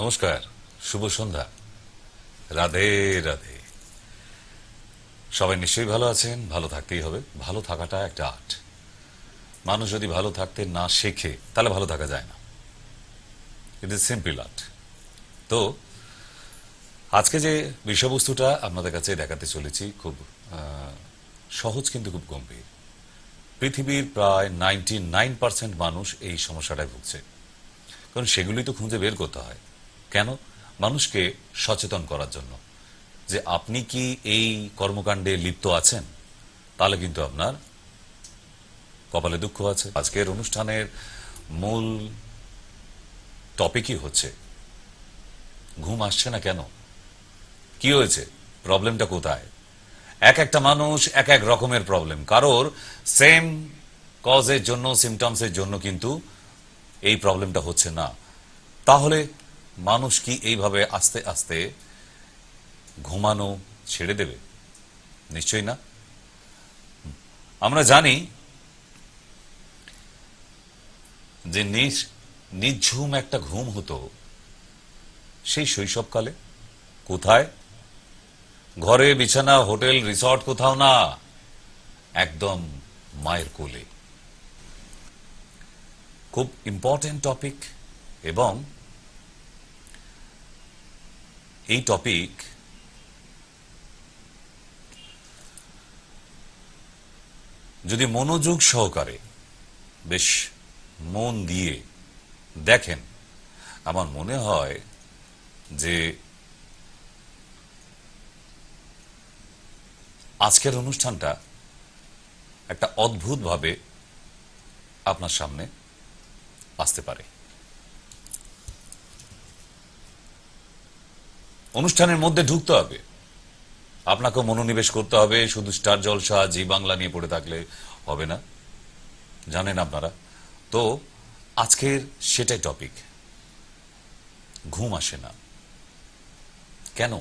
নমস্কার, শুভ সন্ধ্যা, রাধে রাধে। সবাই নিশ্চয়ই ভালো আছেন। ভালো থাকতেই হবে, ভালো থাকাটা একটা আর্ট। মানুষ যদি ভালো থাকতে না শেখে তাহলে ভালো থাকা যায় না। It is simple art. তো আজকে যে বিষয়বস্তুটা আপনাদের কাছে দেখাতে চলেছি খুব সহজ কিন্তু খুব গম্ভীর। পৃথিবীর প্রায় 99% মানুষ এই সমস্যাটায় ভুগছে। কারণ সেগুলোই তো খুঁজে বের করতে হয়। কেন? মানুষকে সচেতন করার জন্য যে আপনি কি এই কর্মকাণ্ডে লিপ্ত আছেন, তাহলে কিন্তু আপনার কপালে দুঃখ আছে। আজকের অনুষ্ঠানের মূল টপিকই হচ্ছে ঘুম আসছে না কেন, কি হয়েছে, প্রবলেমটা কোথায়। এক একটা মানুষ এক এক রকমের প্রবলেম, কারোর সেম কজের জন্য, সিমটমসের জন্য কিন্তু এই প্রবলেমটা হচ্ছে না। তাহলে মানুষ কি এইভাবে আস্তে আস্তে ঘুমানো ছেড়ে দেবে? নিশ্চয়ই না। আমরা জানি যে নিঝুম একটা ঘুম হতো সেই শৈশবকালে। কোথায়? ঘরে, বিছানা, হোটেল, রিসর্ট, কোথাও না, একদম মায়ের কোলে। খুব ইম্পর্টেন্ট টপিক। এবং এই টপিক যদি মনোযোগ সহকারে বেশ মন দিয়ে দেখেন, আমার মনে হয় যে আজকের অনুষ্ঠানটা একটা অদ্ভুতভাবে আপনার সামনে আসতে পারে। অনুষ্ঠানের মধ্যে ঢুকতে হবে, আপনাকে মনোনিবেশ করতে হবে। শুধু স্টার জলসা, জি বাংলা নিয়ে পড়ে থাকলে হবে না, জানেন আপনারা। তো আজকের সেটাই টপিক, ঘুম আসে না কেন,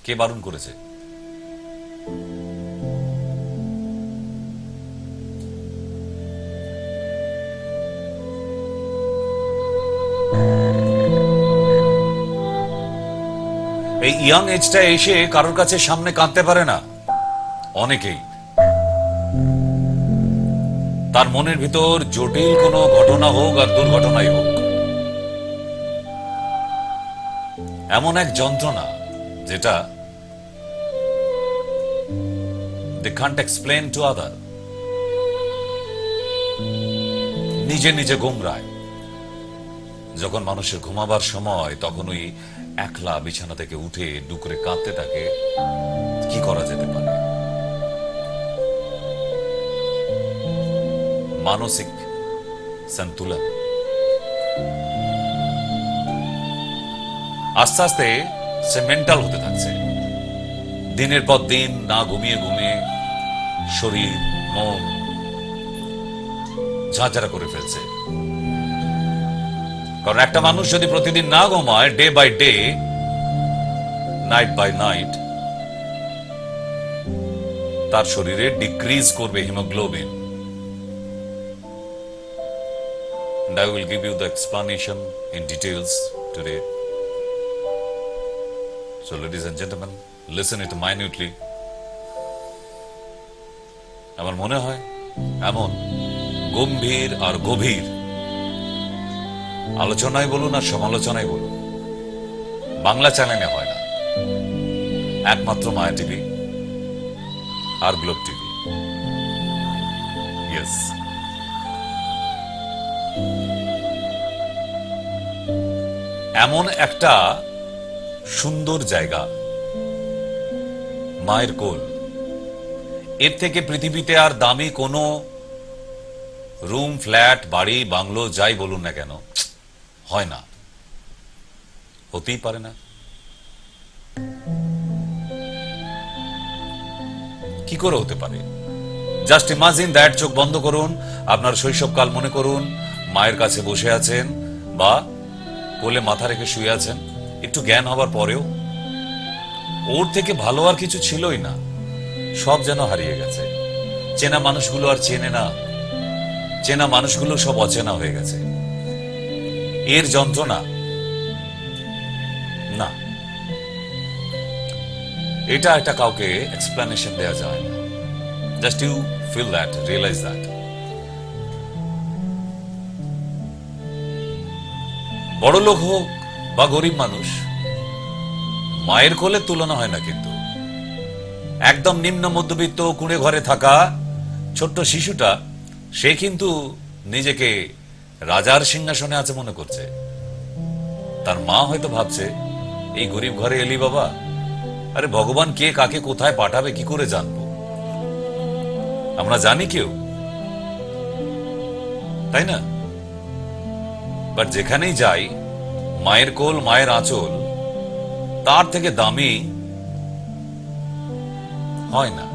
কে বারণ করেছে? এই ইয়াং এজটা এসে কারোর কাছে সামনে কাঁদতে পারে না অনেকেই। তার মনের ভিতর জটিল কোনো ঘটনা হোক আর দুর্ঘটনাই হোক, এমন এক যন্ত্রণা যেটা they can't explain to other, নিজে নিজে গোমরায়। যখন মানুষের ঘুমাবার সময়, তখন ওই একলা বিছানা থেকে উঠে ডুকরে কাঁদতে থাকে। কি করা যেতে পারে? মানসিক সন্তুলন আস্তে আস্তে সে মেন্টাল হতে থাকছে। দিনের পর দিন না ঘুমিয়ে ঘুমিয়ে শরীর মন ঝাঁঝারা করে ফেলছে। কারণ একটা মানুষ যদি প্রতিদিন না ঘুমায়, day by day, night by night, তার শরীরে ডিক্রিজ করবে haemoglobin. And I will give you the explanation in details today. So ladies and gentlemen, listen it minutely. আমার মনে হয় এমন গম্ভীর আর গভীর আলোচনায় বলুন আর সমালোচনায় বলুন, বাংলা চ্যানেলে হয় না। একমাত্র মায়া টিভি আর গ্লোব টিভি। ইয়েস, এমন একটা সুন্দর জায়গা মায়ের কোল। এর থেকে পৃথিবীতে আর দামি কোনো রুম, ফ্ল্যাট, বাড়ি, বাংলো যাই বলুন না কেন হয় না, হতেই পারে না। কি করে হতে পারে? Just imagine that. চোখ বন্ধ করুন, আপনার শৈশবকাল মনে করুন, মায়ের কাছে বসে আছেন বা কোলে মাথা রেখে শুয়ে আছেন। একটু জ্ঞান হবার পরেও ওর থেকে ভালো আর কিছু ছিলই না, সব যেন হারিয়ে গেছে। চেনা মানুষগুলো আর চেনে না, চেনা মানুষগুলো সব অচেনা হয়ে গেছে। এর যন্ত্রণা এটা একটা কাউকে এক্সপ্লেনেশন দেওয়া যায় না। Just you feel that, realise that. বড় লোক হোক বা গরিব মানুষ, মায়ের কোলে তুলনা হয় না। কিন্তু একদম নিম্ন মধ্যবিত্ত কুঁড়ে ঘরে থাকা ছোট্ট শিশুটা, সে কিন্তু নিজেকে রাজার সিংহাসনে আছে মনে করছে। তার মা হয়তো ভাবছে, এই গরিব ঘরে এলি বাবা, আরে ভগবান কে কাকে কোথায় পাঠাবে কি করে জানবো? আমরা জানি কেউ, তাই না? বাট যেখানেই যাই, মায়ের কোল, মায়ের আঁচল তার থেকে দামি হয় না।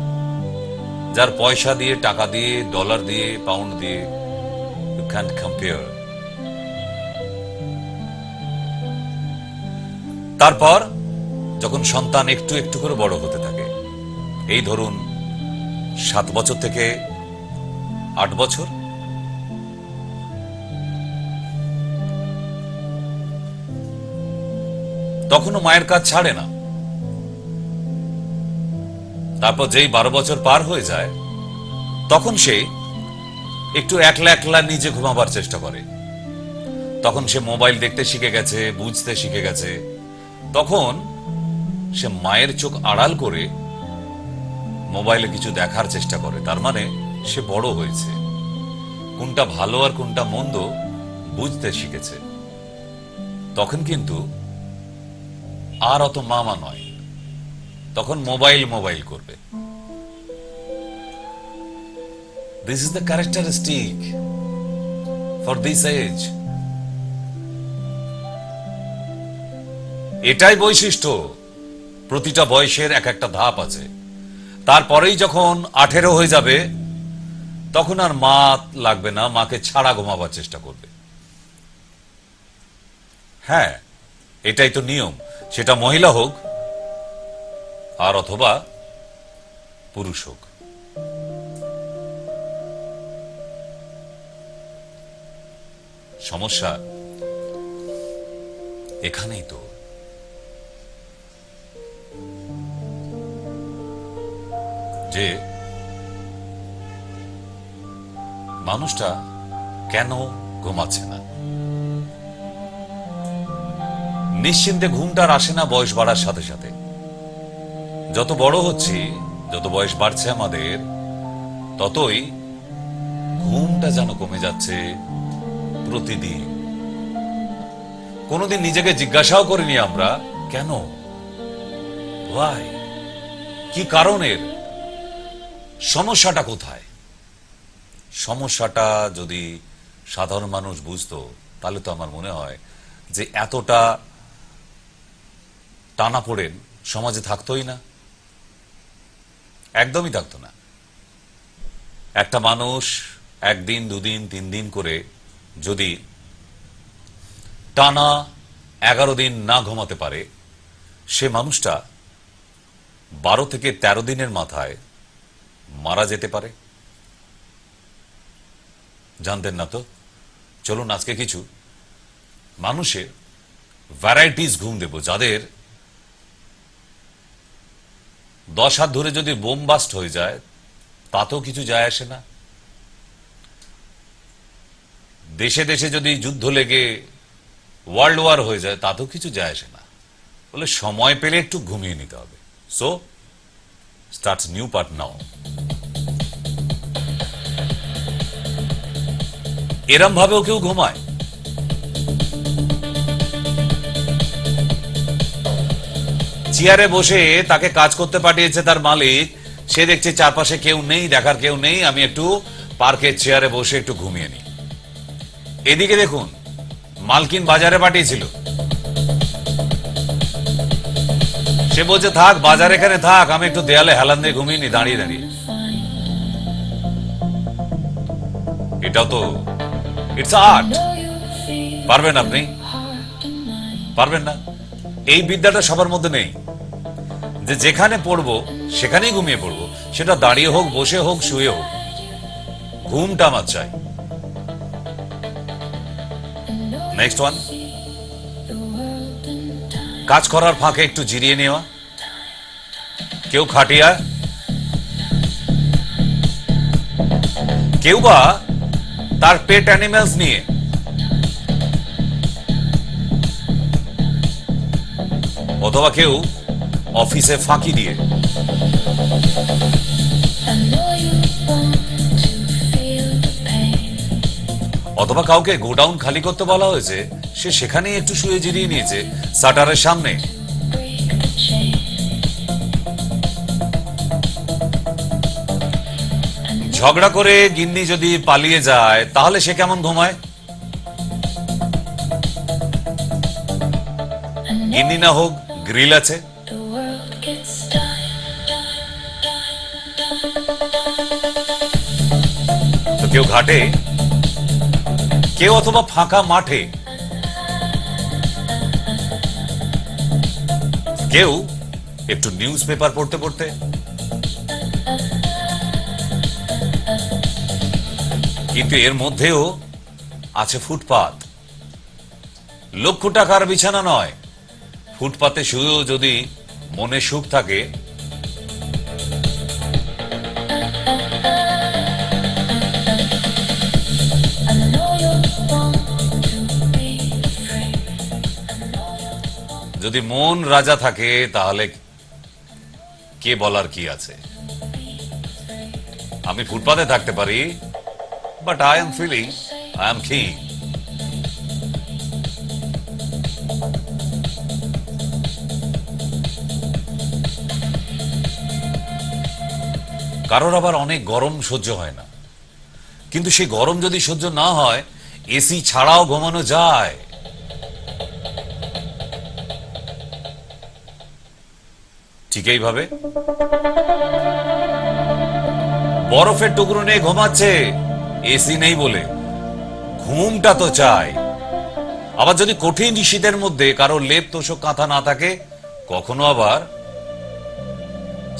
যার পয়সা দিয়ে, টাকা দিয়ে, ডলার দিয়ে, পাউন্ড দিয়ে, ইউ ক্যান্ট কম্পেয়ার। তারপর যখন সন্তান একটু একটু করে বড় হতে থাকে, এই ধরুন 7 বছর থেকে 8 বছর, তখনও মায়ের কাজ ছাড়ে না। তারপর যেই 12 বছর পার হয়ে যায়, তখন সে একটু একলা একলা নিজে ঘুমাবার চেষ্টা করে। তখন সে মোবাইল দেখতে শিখে গেছে, বুঝতে শিখে গেছে। তখন সে মায়ের চোখ আড়াল করে মোবাইলে কিছু দেখার চেষ্টা করে। তার মানে সে বড় হয়েছে, কোনটা ভালো আর কোনটা মন্দ বুঝতে শিখেছে। তখন কিন্তু আর অত মামা নয়, তখন মোবাইল মোবাইল করবে। This is the characteristic for this age. এটাই বৈশিষ্ট্য। প্রতিটা বয়সের এক একটা ধাপ আছে। তারপরেই যখন 18 হয়ে যাবে, তখন আর মা লাগবে না, মাকে ছাড়া ঘুমাবার চেষ্টা করবে। হ্যাঁ, এটাই তো নিয়ম। সেটা মহিলা হোক আর অথবা পুরুষ হোক। সমস্যা এখানেই তো। যে মানুষটা কেন ঘুমাচ্ছে না, নিশ্চিন্তে ঘুমটার আসে না বয়স বাড়ার সাথে সাথে। যত বড় হচ্ছি, যত বয়স বাড়ছে আমাদের, ততই ঘুমটা যেন কমে যাচ্ছে প্রতিদিন। কোনোদিন নিজেকে জিজ্ঞাসাও করিনি আমরা, কেন, ওয়াই, কি কারণের, সমস্যাটা কোথায়? সমস্যাটা যদি সাধারণ মানুষ বুঝতো, তাহলে তো আমার মনে হয় যে এতটা টানাপোড়েন সমাজে থাকতোই না, একদমই থাকতো না। একটা মানুষ 1 দিন 2 দিন 3 দিন করে যদি টানা 11 দিন না ঘুমাতে পারে, সে মানুষটা 12 থেকে 13 দিনের মাথায় মারা যেতে পারে। জানতেন না তো? চলুন আজকে কিছু মানুষের ভ্যারাইটিস ঘুম দেব, যাদের 10 হাত ধরে যদি বোম বাস্ট হয়ে যায় তাতেও কিছু যায় আসে না। দেশে দেশে যদি যুদ্ধ লেগে ওয়ার্ল্ড ওয়ার হয়ে যায় তাতেও কিছু যায় আসে না। বলে সময় পেলে একটু ঘুমিয়ে নিতে হবে। সো স্টার্টস নিউ পার্ট নাও। এরম ভাবেও কেউ ঘুমায়? চেয়ারে বসে তাকে কাজ করতে পাঠিয়েছে তার মালিক, সে দেখছে চারপাশে কেউ নেই, দেখার কেউ নেই, আমি একটু পার্কের চেয়ারে বসে একটু ঘুমিয়ে নিই। এদিকে দেখুন, মালকিন বাজারে পাঠিয়েছিল, সে বলছে থাক, বাজার এখানে থাক, আমি একটু দেয়ালে হেলান দিয়ে ঘুমিয়ে নি দাঁড়িয়ে দাঁড়িয়ে। এটাও তো ইটস আর্ট। পারবেন আপনি? পারবেন না। এই বিদ্যাটা সবার মধ্যে নেই যে যেখানে পড়বো সেখানেই ঘুমিয়ে পড়বো, সেটা দাঁড়িয়ে হোক, বসে হোক, শুয়ে হোক, ঘুমটা আমার চাই। নেক্সট ওয়ান, কাজ করার ফাঁকে একটু জিরিয়ে নেওয়া। কেউ খাটিয়ায়, কেউ বা তার পেট অ্যানিমেলস নিয়ে, অথবা কেউ অফিসে ফাঁকি দিয়ে, অথবা কাউকে গোডাউন খালি করতে বলা হয়েছে, সে সেখানেই একটু শুয়ে জিরিয়ে নিয়েছে শাটারের সামনে। ঝগড়া করে গিন্নি যদি পালিয়ে যায় তাহলে সে কেমন ঘুমায়? গিন্নি না হোক, গ্রিল আছে। তো কেউ ঘাটে, কেউ অথবা ফাঁকা মাঠে, কেউ একটু নিউজ পেপার পড়তে পড়তে, কিন্তু এর মধ্যেও আছে ফুটপাত। লক্ষ টাকার বিছানা নয়, ফুটপাতে শুয়েও যদি মনে সুখ থাকে, যদি মন রাজা থাকে, তাহলে কে বলার কি আছে? আমি ফুটপাতে থাকতে পারি, but I am feeling I am king. কারোর আবার অনেক গরম সহ্য হয় না, কিন্তু সেই গরম যদি সহ্য না হয়, এসি ছাড়াও ঘুমানো যায়। ঠিক এইভাবে বরফের টুকরো নিয়ে ঘুমাচ্ছে, এসি নেই বলে। ঘুমটা তো চাই। আবার যদি কঠিন শীতের মধ্যে কারো লেপ তোষক কাঁথা না থাকে, কখনো আবার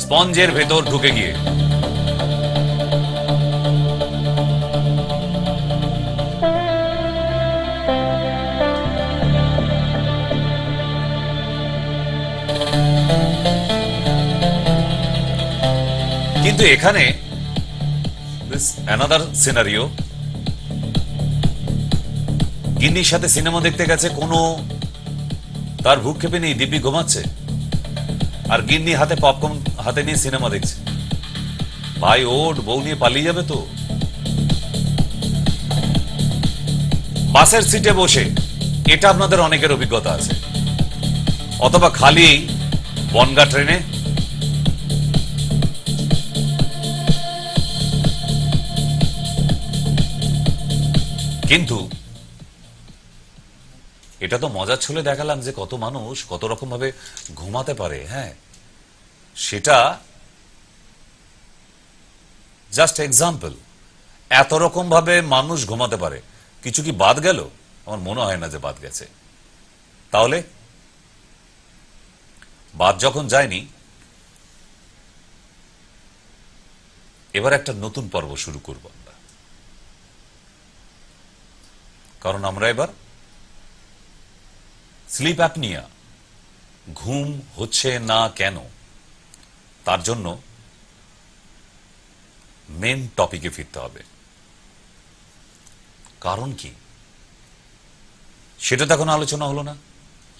স্পঞ্জের ভেতর ঢুকে গিয়ে। কিন্তু এখানে অ্যানাদার সিনারিও। গিন্নির সাথে সিনেমা দেখতে গেছে, কোনো তার ভূক্ষেপে নেই, দিব্যি ঘুমাচ্ছে, আর গিন্নি হাতে পপকর্ন হাতে নিয়ে সিনেমা দেখছে। ভাই ওঠ, বউ নিয়ে পালিয়ে যাবে তো। বাসের সিটে বসে, এটা আপনাদের অনেকের অভিজ্ঞতা আছে, অথবা খালি বনগা ট্রেনে। কিন্তু এটা তো মজার ছলে দেখালাম যে কত মানুষ কত রকম ভাবে ঘুমাতে পারে। হ্যাঁ, সেটা জাস্ট এক্সাম্পল। এত রকম ভাবে মানুষ ঘুমাতে পারে, কিছু কি বাদ গেল? আমার মনে হয় না যে বাদ গেছে। তাহলে বাদ যখন যায়নি, এবার একটা নতুন পর্ব শুরু করব আমরা। কারণ আমরা এবার স্লিপ অ্যাপনিয়া, ঘুম হচ্ছে না কেন, তার জন্য মেন টপিকে ফিরতে হবে। কারণ কি সেটা তো এখন আলোচনা হলো না।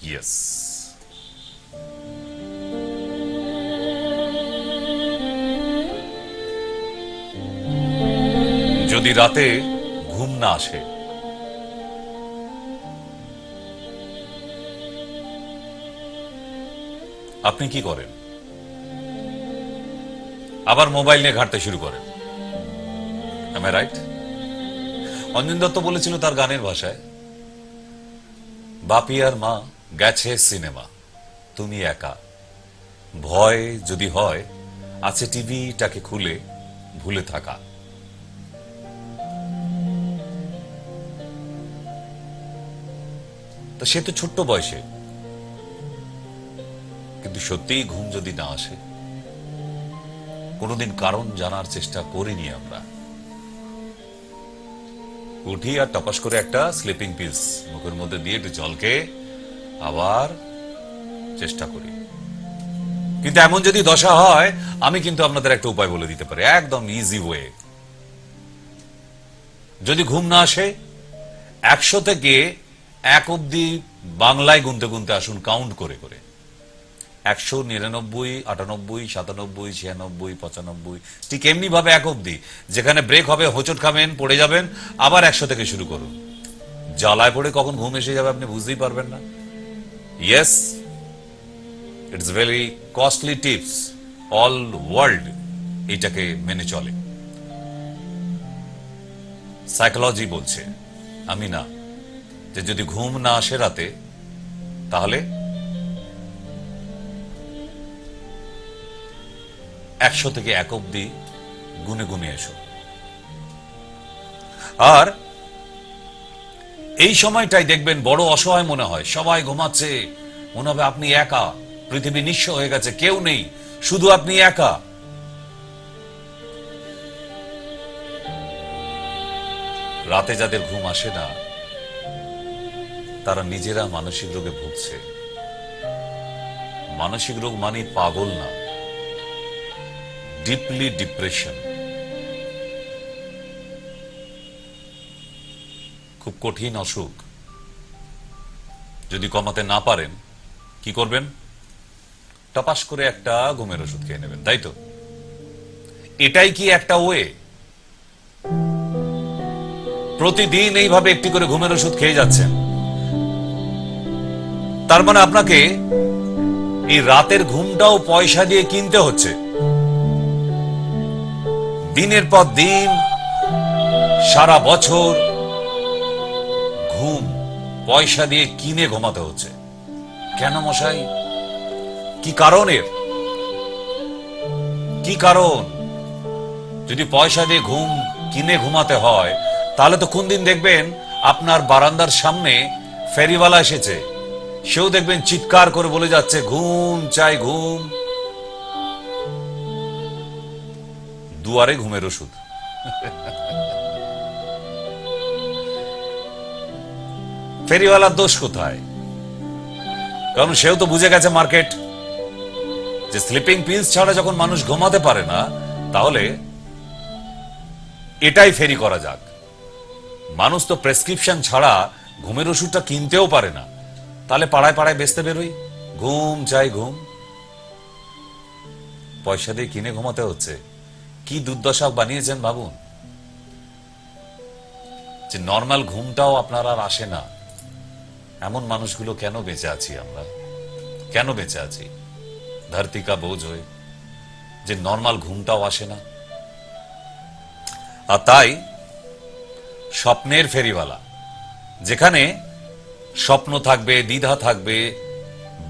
ইয়েস, যদি রাতে ঘুম না আসে, আপনি কি করেন? আবার মোবাইল নিয়ে ঘাঁটতে শুরু করেন। Am I right? Anjan Dutta বলেছিল তার গানের ভাষায়, বাপি আর মা গেছে সিনেমা, তুমি একা, ভয় যদি হয় আছে টিভিটাকে খুলে ভুলে থাকা। তো সে তো ছোট্ট বয়সে, কিন্তু সত্যিই ঘুম যদি না আসে, কোনোদিন কারণ জানার চেষ্টা করিনি আমরা। উঠি আর টপাস করে একটা স্লিপিং পিলস মুখের মধ্যে দিয়ে একটু জলকে আবার চেষ্টা করি। কিন্তু এমন যদি দশা হয়, আমি কিন্তু আপনাদের একটা উপায় বলে দিতে পারি, একদম ইজি ওয়ে। যদি ঘুম না আসে, 100 থেকে 1 অব্দি বাংলায় গুনতে গুনতে আসুন, কাউন্ট করে করে। 100, 99, 98, 97, 96, 95, ঠিক এমনি ভাবে 1 অব্দি। যেখানে ব্রেক হবে, হোঁচট খাবেন, পড়ে যাবেন, আবার 100 থেকে শুরু করুন। জ্বালায় পড়ে কখন ঘুম এসে যাবে আপনি বুঝতেই পারবেন না। Yes, it's very costly tips, all world এটাকে মেনে চলে। সাইকোলজি বলছে, আমি না, যে যদি ঘুম না আসে রাতে, তাহলে 100 থেকে 1 অব্দি গুনে গুনে এসো। আর এই সময়টাই দেখবেন বড় অসহায় মনে হয়, সবাই ঘুমাচ্ছে, মনে হবে আপনি একা, পৃথিবী নিঃস্ব হয়ে গেছে, কেউ নেই, শুধু আপনি একা। রাতে যাদের ঘুম আসে না, তারা নিজেরা মানসিক রোগে ভুগছে। মানসিক রোগ মানে পাগল না, ডিপলি ডিপ্রেশন। খুব কঠিন অসুখ। যদি কমাতে না পারেন, কি করবেন? টপাস করে একটা ঘুমের ওষুধ খেয়ে নেবেন, তাই তো? এটাই কি একটা ওয়ে? প্রতিদিন এইভাবে একটি করে ঘুমের ওষুধ খেয়ে যাচ্ছেন, তার মানে আপনাকে এই রাতের ঘুমটাও পয়সা দিয়ে কিনতে হচ্ছে। দিনের পর দিন, সারা বছর ঘুম পয়সা দিয়ে কিনে ঘুমাতে হচ্ছে। কেন মশাই? কি কারণের? কি কারণ? যদি পয়সা দিয়ে ঘুম কিনে ঘুমাতে হয়, তাহলে তো কোন দিন দেখবেন আপনার বারান্দার সামনে ফেরিওয়ালা এসেছে, সেও দেখবেন চিৎকার করে বলে যাচ্ছে, ঘুম চাই, ঘুম। দুয়ারে ঘুমের ওষুধ। ফেরিওয়ালার দোষ কোথায়? কারণ সেও তো বুঝে গেছে মার্কেট, যে স্লিপিং পিলস ছাড়া যখন মানুষ ঘুমাতে পারে না, তাহলে এটাই ফেরি করা যাক। মানুষ তো প্রেসক্রিপশন ছাড়া ঘুমের ওষুধটা কিনতেও পারে না, তাহলে পাড়ায় পাড়ায় বেচতে বেরোই, ঘুম চাই, ঘুম। পয়সা দিয়ে কিনে ঘুমাতে হচ্ছে। কি দুর্দশা বানিয়েছেন ভাবুন, যে নর্মাল ঘুমটাও আপনার আর আসে না। এমন মানুষগুলো কেন বেঁচে আছি আমরা? কেন বেঁচে আছি ধরতি কা বোঝ হয়ে, যে নর্মাল ঘুমটাও আসে না? আর তাই স্বপ্নের ফেরিওয়ালা, যেখানে স্বপ্ন থাকবে, দ্বিধা থাকবে,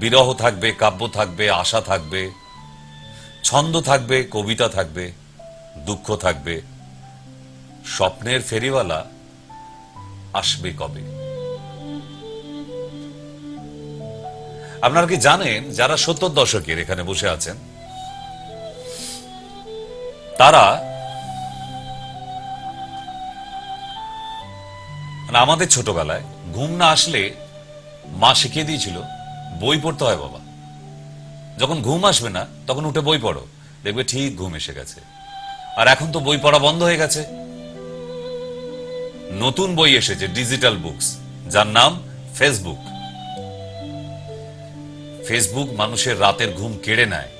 বিরহ থাকবে, কাব্য থাকবে, আশা থাকবে, ছন্দ থাকবে, কবিতা থাকবে, দুঃখ থাকবে, স্বপ্নের ফেরিওয়ালা আসবে কবে? আপনারা কি জানেন, যারা 70 দশকের এখানে বসে আছেন, তারা মানে আমাদের ছোটবেলায় ঘুম না আসলে মা শিখিয়ে দিয়েছিল, বই পড়তে হয় বাবা। যখন ঘুম আসবে না, তখন উঠে বই পড়ো, দেখবে ঠিক ঘুম এসে গেছে। আর এখন তো বই পড়া বন্ধ হয়ে গেছে। নতুন বই এসেছে, ডিজিটাল বুকস, যার নাম ফেসবুক। ফেসবুক মানুষের রাতের ঘুম কেড়ে নেয়।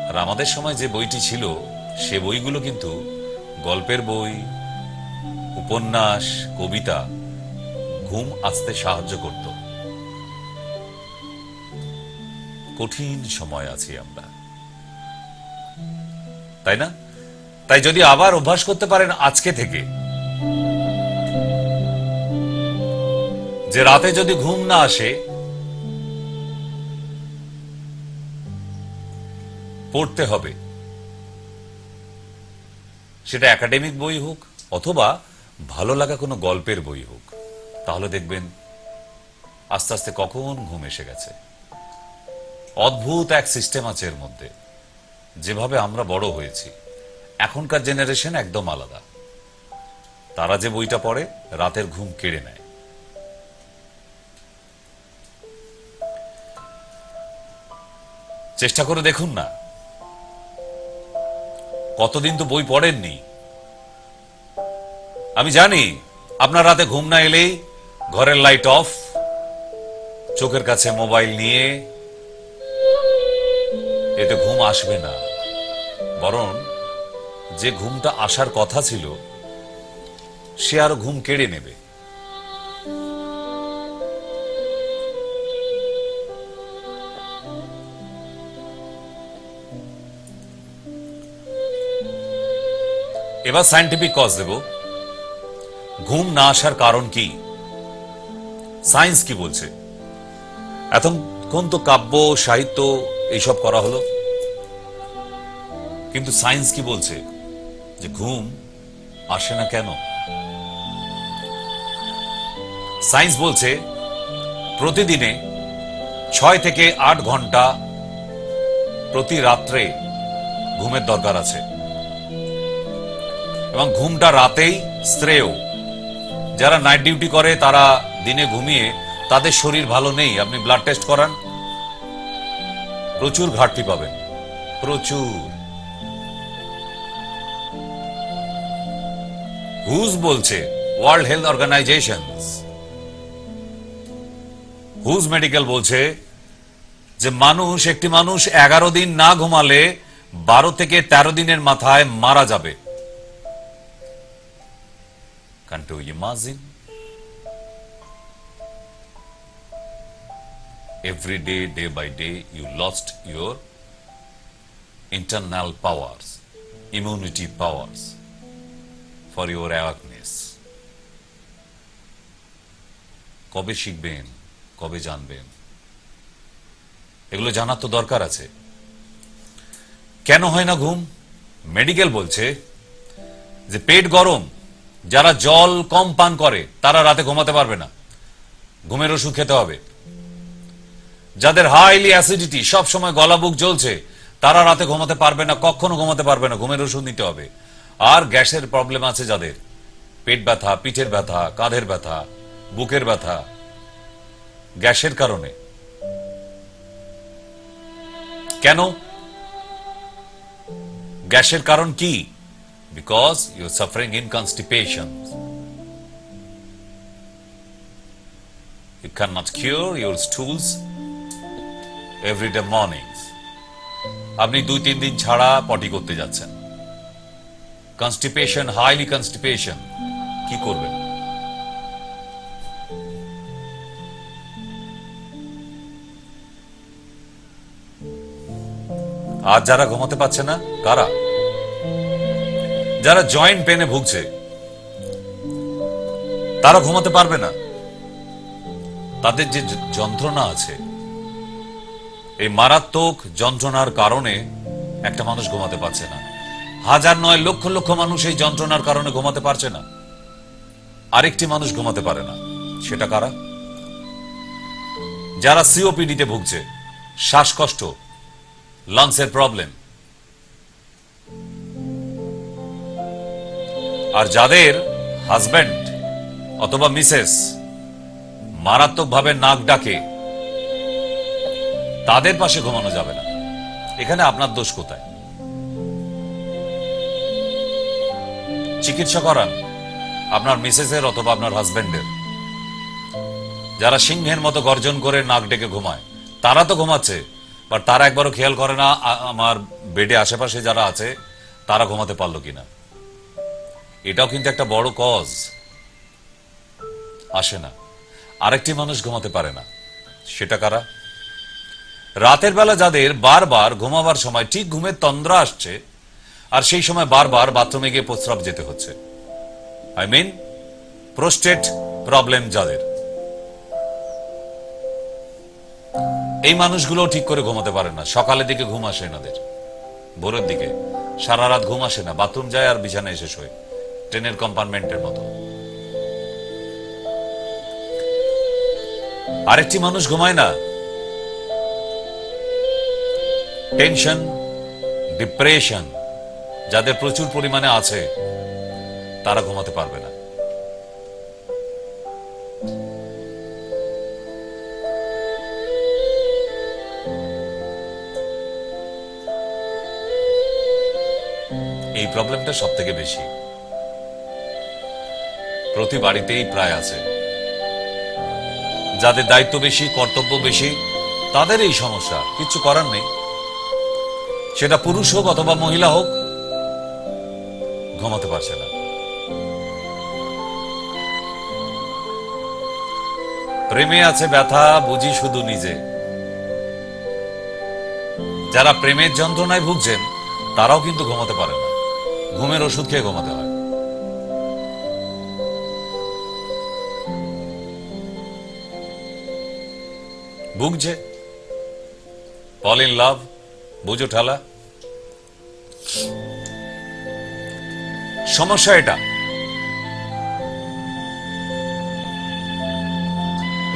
আর আমাদের সময় যে বইটি ছিল, সে বইগুলো কিন্তু গল্পের বই, উপন্যাস, কবিতা, ঘুম আসতে সাহায্য করত। কঠিন সময় আছি আমরা, তাই না? তাই যদি আবার অভ্যাস করতে পারেন আজকে থেকে, যে রাতে যদি ঘুম না আসে, পড়তে হবে। সেটা একাডেমিক বই হোক অথবা ভালো লাগা কোনো গল্পের বই হোক, তাহলে দেখবেন আস্তে আস্তে কখন ঘুম এসে গেছে। অদ্ভুত এক সিস্টেম আছে এর মধ্যে। যেভাবে আমরা বড় হয়েছি, এখনকার জেনারেশন একদম আলাদা। তারা যে বইটা পড়ে, রাতের ঘুম কেড়ে নেয়। চেষ্টা করে দেখুন না। কতদিন তো বই পড়েননি। আমি জানি আপনার রাতে ঘুম না এলেই ঘরের লাইট অফ, চোখের কাছে মোবাইল নিয়ে, এতে ঘুম আসবে না। বরং যে ঘুমটা আসার কথা ছিল সে আরো ঘুম কেড়ে নেবে। এবার সায়েন্টিফিক কজ দেব। ঘুম না আসার কারণ কি, সায়েন্স কি বলছে। এতক্ষণ তো কাব্য সাহিত্য এইসব করা হলো, কিন্তু সায়েন্স কি বলছে যে ঘুম আসে না কেন। সায়েন্স বলছে প্রতিদিনে 6 থেকে 8 ঘন্টা প্রতি রাত্রে ঘুমের দরকার আছে, এবং ঘুমটা রাতেই শ্রেয়। যারা নাইট ডিউটি করে তারা দিনে ঘুমিয়ে তাদের শরীর ভালো নেই, আপনি ব্লাড টেস্ট করান, প্রচুর ঘাটতি পাবেন, প্রচুর। হুজ বলছে, world health organisation, WHO's medical বলছে যে একটি মানুষ 11 দিন না ঘুমালে 12 থেকে 13 দিনের মাথায় মারা যাবে। Can't you imagine? Every day, day by day, you lost your internal powers, immunity powers for your awareness. কবে শিখবেন, কবে জানবেন, এগুলো জানার তো দরকার আছে। কেন হয় না ঘুম? মেডিকেল বলছে যে পেট গরম, যারা জল কম পান করে তারা রাতে ঘুমাতে পারবে না, ঘুমের ওষুধ খেতে হবে। যাদের হাইলি অ্যাসিডিটি, সব সময় গলা বুক জ্বলছে, তারা রাতে ঘুমাতে পারবে না, কখনো ঘুমাতে পারবে না, ঘুমের ওষুধ নিতে হবে। আর গ্যাসের প্রবলেম আছে যাদের, পেট ব্যথা, পিঠের ব্যথা, কাঁধের ব্যথা, বুকের ব্যথা, গ্যাসের কারণে। কেন গ্যাসের কারণ কি? Because you are suffering in constipation. You can not cure your stools everyday mornings. আপনি 2-3 দিন ছাড়া পটি করতে যাচ্ছেন, কনস্টিপেশন, হাইলি কনস্টিপেশন, কি করবেন? আর যারা ঘুমাতে পারছে না, কারা? যারা জয়েন্ট পেনে ভুগছে, তারা ঘুমাতে পারবে না। তাদের যে যন্ত্রণা আছে, এই মারাত্মক যন্ত্রণার কারণে একটা মানুষ ঘুমাতে পারছে না। হাজার নয়, লক্ষ লক্ষ মানুষ এই যন্ত্রণার কারণে ঘুমাতে পারছে না। আরেকটি মানুষ ঘুমাতে পারে না, সেটা কারা? যারা সিওপিডিতে ভুগছে, শ্বাসকষ্ট, লাংসের প্রবলেম। আর যাদের হাজব্যান্ড অথবা মিসেস মারাত্মকভাবে নাক ডাকে, তাদের পাশে ঘুমানো যাবে না। এখানে আপনার দোষ কোথায়? চিকিৎসা করান আপনার মিসেসের অথবা আপনার হাজব্যান্ডের। যারা সিংহের মতো গর্জন করে নাক ডেকে ঘুমায়, তারা তো ঘুমাচ্ছে, বাট তারা একবারও খেয়াল করে না আমার বেডে আশেপাশে যারা আছে তারা ঘুমাতে পারলো কিনা। এটাও কিন্তু একটা বড় কজ। আসে না। আরেকটি মানুষ ঘুমাতে পারে না, সেটা কারা? রাতের বেলা যাদের বারবার ঘুমাবার সময় ঠিক ঘুমের তন্দ্রা আসছে, আর সেই সময় বারবার বাথরুমে গিয়ে প্রস্রাব যেতে হচ্ছে। আই মিন প্রোস্টেট প্রবলেম যাদের, এই মানুষগুলো ঠিক করে ঘুমাতে পারে না। সকালের দিকে ঘুম আসে এনাদের, ভোরের দিকে সারা রাত ঘুম আসে না, বাথরুম যায় আর বিছানায় এসে শোয়, ট্রেনের কম্পার্টমেন্টের মতো। আরেকটি মানুষ ঘুমায় না, টেনশন, ডিপ্রেশন যাদের প্রচুর পরিমাণে আছে, তারা ঘুমাতে পারবে না। এই প্রবলেমটা সব থেকে বেশি, প্রতি বাড়িতেই প্রায় আছে। যাদের দায়িত্ব বেশি, কর্তব্য বেশি, তাদের এই সমস্যা, কিছু করার নেই। সেটা পুরুষ হোক অথবা মহিলা হোক, ঘুমাতে পারছে না। প্রেমে আছে ব্যথা, বুঝি শুধু নিজে। যারা প্রেমের যন্ত্রণায় ভুগছেন তারাও কিন্তু ঘুমাতে পারে না, ঘুমের ওষুধ খেয়ে ঘুমাতে হয়। ভুগছে, ফল ইন লাভ, বুঝো ঠালা। সমস্যা এটা,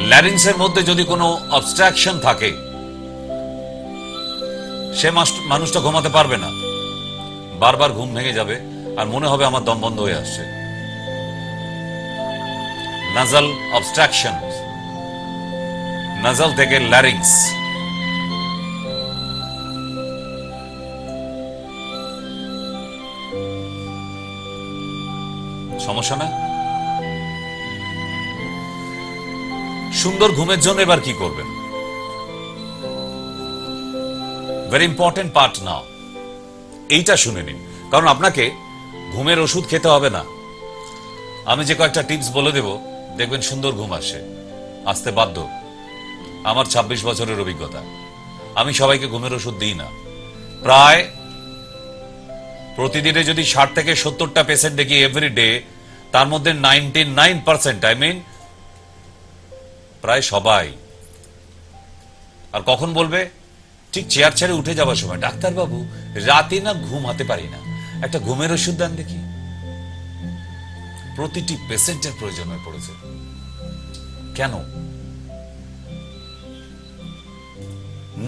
ল্যারিংসের মধ্যে যদি কোনো অবস্ট্রাকশন থাকে, সে মানুষটা ঘুমাতে পারবে না, বারবার ঘুম ভেঙে যাবে আর মনে হবে আমার দম বন্ধ হয়ে আসছে। নাজাল অবস্ট্রাকশন, নাজাল থেকে ল্যারিংস। সমস্যা না? সুন্দর ঘুমের জন্য এবার কি করবেন? ভেরি ইম্পর্টেন্ট পার্ট নাও, এইটা শুনে নিন, কারণ আপনাকে ঘুমের ওষুধ খেতে হবে না। আমি যে কয়েকটা টিপস বলে দেব, দেখবেন সুন্দর ঘুম আসতে বাধ্য। আমার ২৬ বছরের অভিজ্ঞতা, আমি সবাইকে ঘুমের ওষুধ দিই না। প্রায় প্রতিদিনে যদি ৬০ থেকে ৭০টা পেশেন্ট দেখি এভরি ডে, তার মধ্যে 99%, আই মিন প্রায় সবাই। আর কখন বলবে? ঠিক চেয়ার ছেড়ে উঠে যাওয়ার সময়, ডাক্তারবাবু রাতে না ঘুমাতে পারি না, একটা ঘুমের ওষুধ দেন দেখি। প্রতিটি পেশেন্টের প্রয়োজন হয়ে পড়েছে। কেন?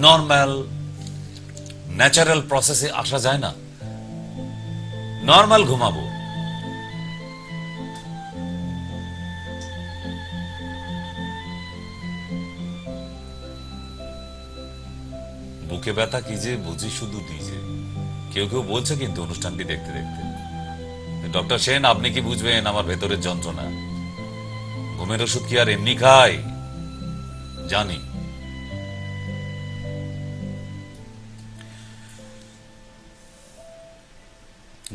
নর্মাল ন্যাচারাল প্রসেসে আসা যায় না। নর্মাল ঘুমাবো, বুকে ব্যথা কি যে বুঝি শুধু নিজে। কেউ কেউ বলছে কিন্তু অনুষ্ঠানটি দেখতে দেখতে, ডক্টর সেন আপনি কি বুঝবেন আমার ভেতরের যন্ত্রণা? ঘুমের ওষুধ কি আর এমনি খাই? জানি।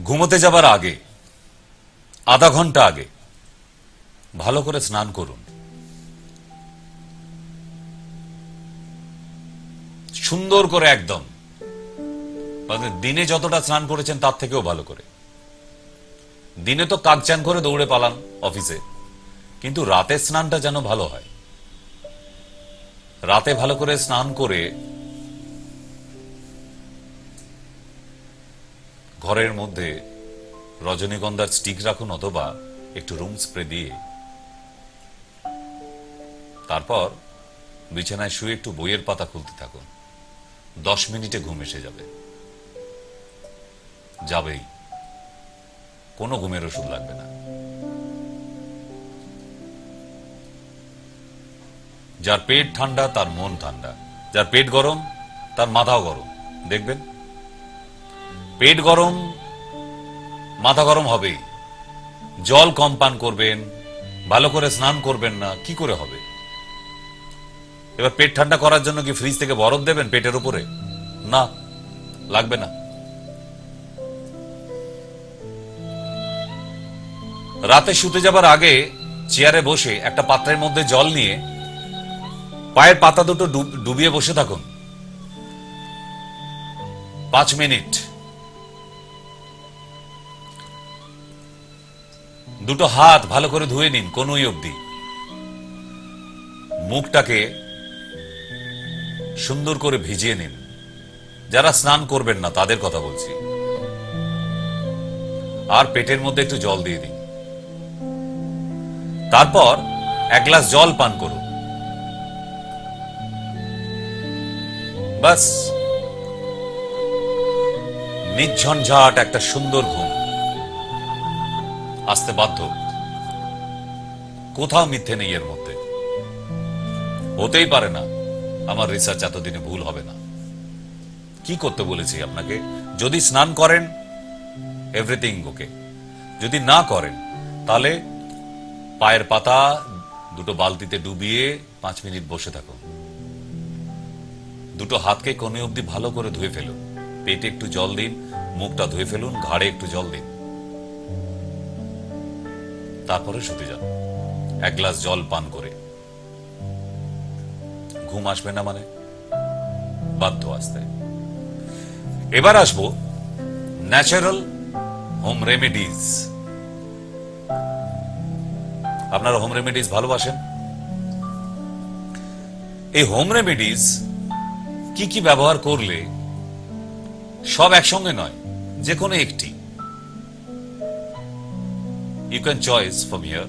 ঘুমোতে যাবার আগে, আধা ঘন্টা আগে ভালো করে স্নান করুন, সুন্দর করে একদম। দিনে যতটা স্নান করেছেন তার থেকেও ভালো করে। দিনে তো কাকচান করে দৌড়ে পালান অফিসে, কিন্তু রাতে স্নানটা যেন ভালো হয়। রাতে ভালো করে স্নান করে ঘরের মধ্যে রজনীগন্ধার স্টিক রাখুন, অথবা একটু রুম স্প্রে দিয়ে তারপর বিছানায় শুয়ে একটু বইয়ের পাতা খুলতে থাকুন। 10 মিনিটে ঘুম এসে যাবে, যাবেই। কোনো ঘুমের ওষুধ লাগবে না। যার পেট ঠান্ডা তার মন ঠান্ডা, যার পেট গরম তার মাথাও গরম। দেখবেন পেট গরম, মাথা গরম হবেই। জল কম পান করবেন, ভালো করে স্নান করবেন না, কি করে হবে? এবার পেট ঠান্ডা করার জন্য কি ফ্রিজ থেকে বরফ দেবেন পেটের উপরে? না, লাগবে না। রাতে শুতে যাবার আগে চেয়ারে বসে একটা পাত্রের মধ্যে জল নিয়ে পায়ের পাতা দুটো ডুবিয়ে বসে থাকুন 5 মিনিট। দুটো হাত ভালো করে ধুয়ে নিন কনুই অবধি। মুখটাকে সুন্দর করে ভিজিয়ে নিন। যারা স্নান করবেন না তাদের কথা বলছি। আর পেটের মধ্যে একটু জল দিয়ে দিন। তারপর 1 গ্লাস জল পান করুন। বাস, নির্ঝঞ্ঝাট একটা সুন্দর ঘুম আসতে বাধ্য। কোথাও মিথ্যে নেই এর মধ্যে, হতেই পারে না। আমার রিসার্চ এতদিনে ভুল হবে না। কি করতে বলেছি আপনাকে? যদি স্নান করেন এভরিথিং ওকে। যদি না করেন তাহলে পায়ের পাতা দুটো বালতিতে ডুবিয়ে 5 মিনিট বসে থাকুন। দুটো হাতকে কোণে অবধি ভালো করে ধুয়ে ফেলুন, পেটে একটু জল দিন, মুখটা ধুয়ে ফেলুন, ঘাড়ে একটু জল দিন, তারপরে শুতে যান 1 গ্লাস জল পান করে। ঘুম আসবে না মানে বাধ্য আসতে। এবার আসবো ন্যাচারাল হোম রেমেডিজ। আপনারা হোম রেমেডিজ ভালোবাসেন? এই হোম রেমেডিজ কি কি ব্যবহার করলে, সব একসঙ্গে নয়, যে কোনো একটি, you can choice from here.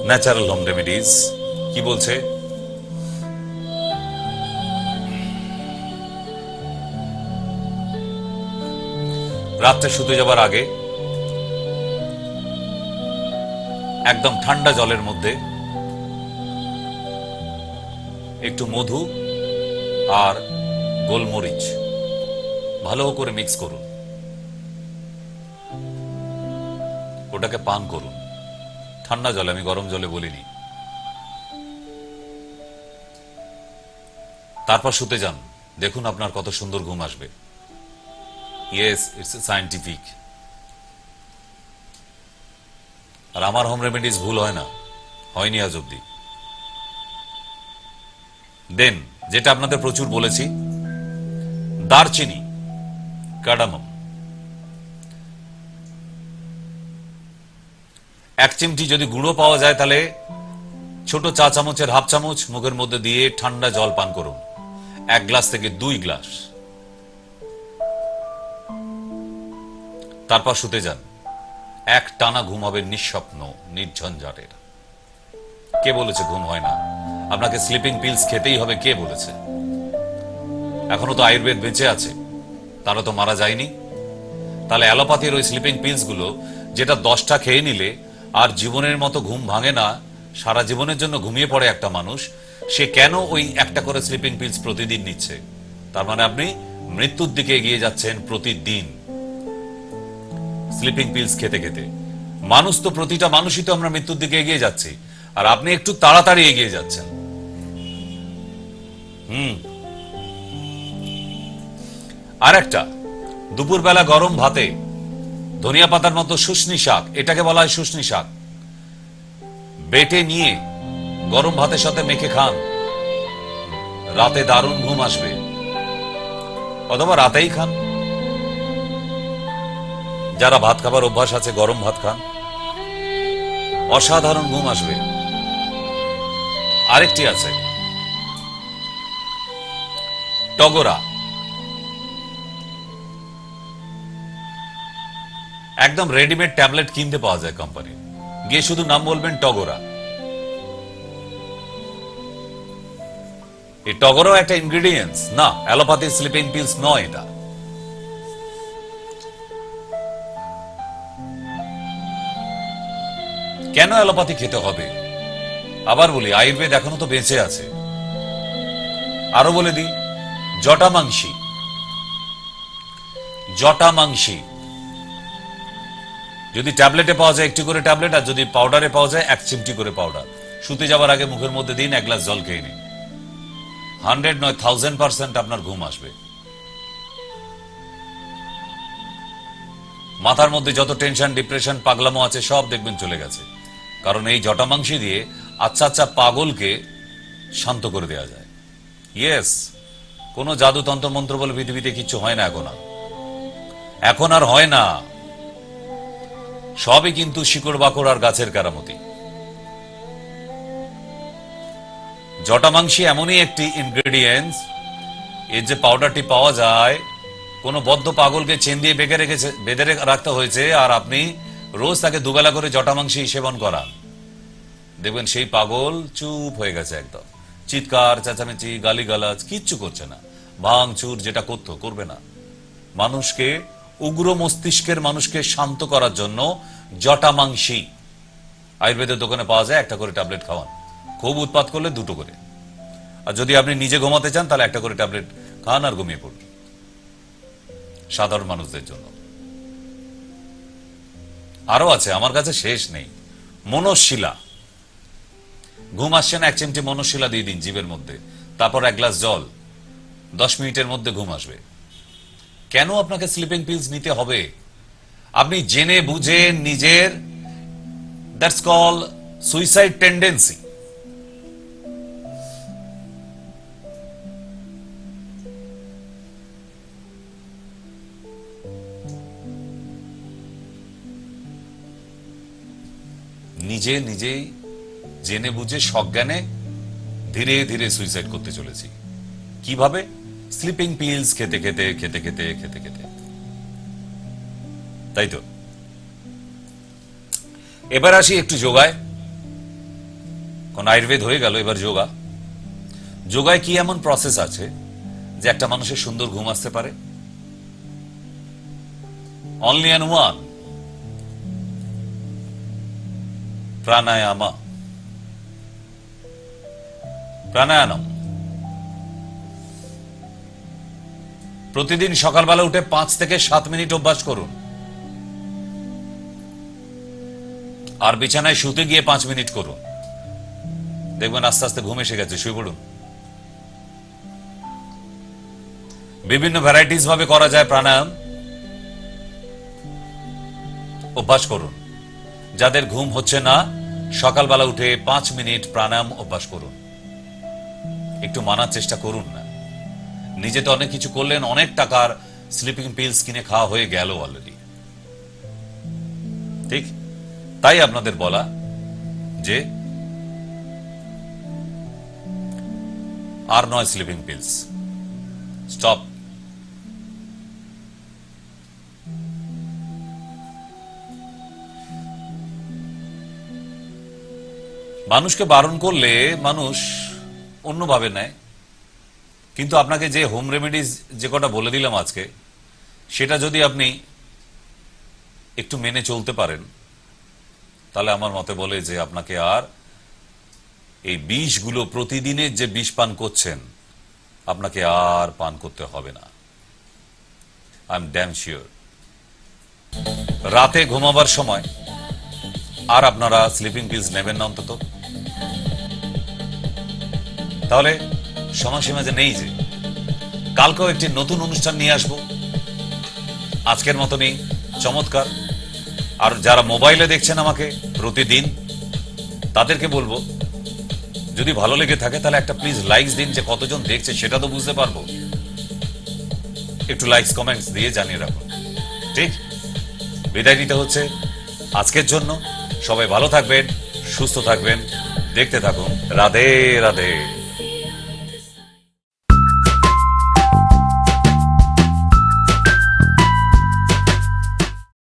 Natural home remedies কি বলছে? রাত্রে শুতে যাবার আগে একদম ঠান্ডা জলের মধ্যে একটু মধু আর গোলমরিচ ভালো করে মিক্স করুন, ওটাকে পান করুন ঠান্ডা জলে, আমি গরম জলে বলিনি। তারপর শুতে যান, দেখুন আপনার কত সুন্দর ঘুম আসবে। Yes, it's scientific. আর আমার হোম রেমেডিজ ভুল হয় না, হয়নি আজ অব্দি। দেন যেটা আপনাদের প্রচুর বলেছি, দারচিনি, কার্ডামম, 1 চিমটি যদি গুঁড়ো পাওয়া যায় তাহলে ছোট চা চামচের হাফ চামচ মুখের মধ্যে দিয়ে ঠান্ডা জল পান করুন, 1 গ্লাস থেকে 2 গ্লাস। তারপর শুতে যান, এক টানা ঘুম হবে, নিঃস্বপ্ন, নির্ঝঞ্ঝাটের। কে বলেছে ঘুম হয় না? আপনাকে স্লিপিং পিলস খেতেই হবে, কে বলেছে? এখনো তো আয়ুর্বেদ বেঁচে আছে, তারা তো মারা যায়নি। তাহলে অ্যালোপ্যাথির ওই স্লিপিং পিলস গুলো, যেটা 10টা খেয়ে নিলে আর জীবনের মতো ঘুম ভাঙে না, সারা জীবনের জন্য ঘুমিয়ে পড়ে একটা মানুষ, সে কেন ওই একটা করে স্লিপিং পিলস প্রতিদিন নিচ্ছে? তার মানে আপনি মৃত্যুর দিকে এগিয়ে যাচ্ছেন প্রতিদিন স্লিপিং পিলস খেতে খেতে। মানুষ তো, প্রতিটা মানুষই তো আমরা মৃত্যুর দিকে এগিয়ে যাচ্ছি, আর আপনি একটু তাড়াতাড়ি এগিয়ে যাচ্ছেন। আর একটা, দুপুরবেলা গরম ভাতে ধনিয়া পাতার মতো শুশনি শাক, এটাকে বলা হয় শুশনি শাক, বেটে নিয়ে গরম ভাতের সাথে মেখে খান, রাতে দারুণ ঘুম আসবে। অথবা রাতেই খান, যারা ভাত খাবার অভ্যাস আছে গরম ভাত খান, অসাধারণ ঘুম আসবে। আরেকটি আছে টগরা, একদম রেডিমেড ট্যাবলেট কিনতে পাওয়া যায় কোম্পানি, গিয়ে শুধু নাম বলবেন টগরা। এই টগরাও একটা ইনগ্রেডিয়েন্টস না, অ্যালোপ্যাথি স্লিপিং পিলস নয় এটা। কেন অ্যালোপ্যাথি খেতে হবে? আবার বলি, আয়ুর্বেদ এখনো তো বেঁচে আছে। আরো বলে দিই, জটামাংসী, জটামাংসী যদি ট্যাবলেটে পাওয়া যায় 1টি করে ট্যাবলেট, আর যদি পাউডারে পাওয়া যায় 1 চিমটি করে পাউডার, শুতে যাবার আগে মুখের মধ্যে দিন, 1 গ্লাস জল খেয়ে নিন, 100 নয় 1000% আপনার ঘুম আসবে। মাথার মধ্যে যত টেনশন, ডিপ্রেশন, পাগলামো আছে সব দেখবেন চলে গেছে, কারণ এই জটামাংসী দিয়ে আচ্ছা আচ্ছা পাগলকে শান্ত করে দেওয়া যায়। ইয়েস, কোন জাদু তন্ত্র মন্ত্র বলে পৃথিবীতে কিচ্ছু হয় না এখন আর হয় না, সবই কিন্তু শিকড় বাকড় আর গাছের কেরামতি। জটামাংসী এমনই একটি ইনগ্রেডিয়েন্টস, এর যে পাউডারটি পাওয়া যায়, কোন বদ্ধ পাগলকে চেন দিয়ে বেঁধে রাখতে হয়েছে, আর আপনি রোজ তাকে দুবেলা করে জটামাংসী সেবন করা, দেখবেন সেই পাগল চুপ হয়ে গেছে, একদম চিৎকার চেঁচামেচি গালিগালাজ কিচ্ছু করছে না, ভাঙচুর যেটা করবে না। মানুষকে, উগ্র মস্তিষ্কের মানুষকে শান্ত করার জন্য জটামাংসী আয়ুর্বেদের দোকানে পাওয়া যায়, 1টা করে ট্যাবলেট খাওয়ান, খুব উৎপাত করলে 2টো করে, আর যদি আপনি নিজে ঘুমাতে চান তাহলে 1টা করে ট্যাবলেট খান আর ঘুমিয়ে পড়ুন। সাধারণ মানুষদের জন্য আরো আছে, আমার কাছে শেষ নেই। মনশিলা, ঘুম আসছে না, 1 চিমটি মনশিলা দিয়ে দিন জিভের মধ্যে, তারপর 1 গ্লাস জল, 10 মিনিটের মধ্যে ঘুম আসবে। কেন আপনাকে স্লিপিং পিলস নিতে হবে? আপনি জেনে বুঝে নিজের, দ্যাটস কল সুইসাইড টেন্ডেন্সি। নিজেই জেনে বুঝে সজ্ঞানে ধীরে ধীরে সুইসাইড করতে চলেছি। কিভাবে? স্লিপিং পিলস খেতে খেতে খেতে খেতে খেতে খেতে। তাই তো। এবার আসি একটু যোগায়। কোন আয়ুর্বেদ হয়ে গেল, এবার যোগা। যোগায় কি এমন প্রসেস আছে যে একটা মানুষের সুন্দর ঘুম আসতে পারে? অনলি অ্যান্ড ওয়ান, প্রাণায়ামা, প্রাণায়াম। প্রতিদিন সকালবেলা উঠে 5 থেকে 7 মিনিট অভ্যাস করুন, আর বিছানায় শুতে গিয়ে 5 মিনিট করুন। দেখবেন আস্তে আস্তে ঘুম এসে গেছে, শুয়ে পড়ুন। বিভিন্ন ভ্যারাইটিস ভাবে করা যায় প্রাণায়াম, অভ্যাস করুন। যাদের ঘুম হচ্ছে না, সকালবেলা উঠে 5 মিনিট প্রাণায়াম অভ্যাস করুন। একটু মানার চেষ্টা করুন না। নিজে তো অনেক কিছু করলেন, অনেক টাকার স্লিপিং পিলস কিনে খাওয়া হয়ে গেল অলরেডি। ঠিক তাই আপনাদের বলা যে আর নয় স্লিপিং পিলস, স্টপ। মানুষকে বারণ করলে মানুষ অন্যভাবে নেয়, কিন্তু আপনাকে যে হোম রেমেডিজ যে কটা বলে দিলাম আজকে, সেটা যদি আপনি একটু মেনে চলতে পারেন, তাহলে আমার মতে বলে যে আপনাকে আর এই বিষগুলো, প্রতিদিনের যে বিষ পান করছেন, আপনাকে আর পান করতে হবে না। I am damn sure. রাতে ঘুমাবার সময় আর আপনারা স্লিপিং পিলস নেবেন না অন্তত। তাহলে সময়সীমা যে নেই, যে কালকেও একটি নতুন অনুষ্ঠান নিয়ে আসবো, আজকের মতনই চমৎকার। আর যারা মোবাইলে দেখছেন আমাকে প্রতিদিন, তাদেরকে বলবো যদি ভালো লেগে থাকে তাহলে একটা প্লিজ লাইকস দিন, যে কতজন দেখছে সেটা তো বুঝতে পারবো। একটু লাইকস কমেন্টস দিয়ে জানিয়ে রাখুন। ঠিক, বিদায় নিতে হচ্ছে আজকের জন্য। সবাই ভালো থাকবেন, সুস্থ থাকবেন, দেখতে থাকুন রাধে রাধে।